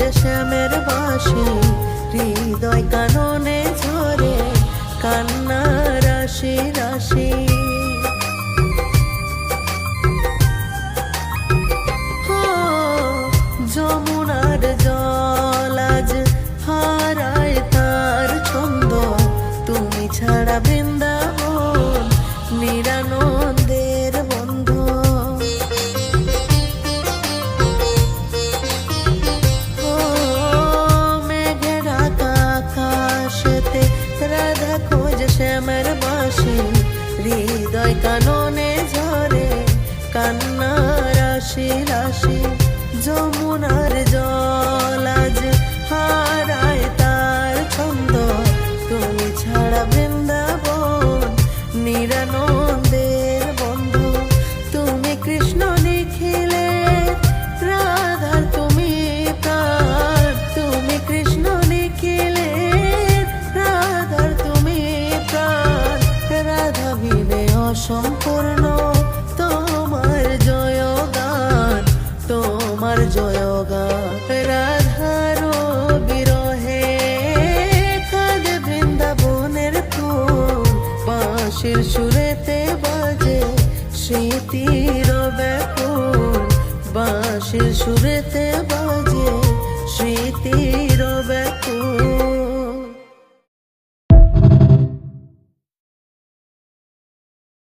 খোঁজে শ্যামের বাঁশি, হৃদয় কাননে ঝরে কান্না রাশি রাশি। যমুনার জল আজ হারায় তার ছন্দ, তুমি ছাড়া বৃন্দাবন নিরানন্দের বন্ধ। মেঘে ঢাকা আকাশেতে রাধা খোঁজ শ্যামের বাঁশি, হৃদয় কাননে ঝরে কান্না রাশি রাশি। যমুনার জল আজ হারায় তার ছন্দ, তুমি ছাড়া বৃন্দাবন নিরানন্দের বন্ধু। তুমি কৃষ্ণ নিখিলে রাধার তুমি প্রাণ, তুমি কৃষ্ণ নিখিলে রাধার তুমি প্রাণ। রাধা বিনে অসম্পূর্ণ তোমার জয়গান, তোমার জয়গান। রাধার বিরহে কাঁদে বৃন্দাবনের ফুল, বাঁশির সুরেতে বাজে স্মৃতির ব্যাকুল, বাঁশির সুরেতে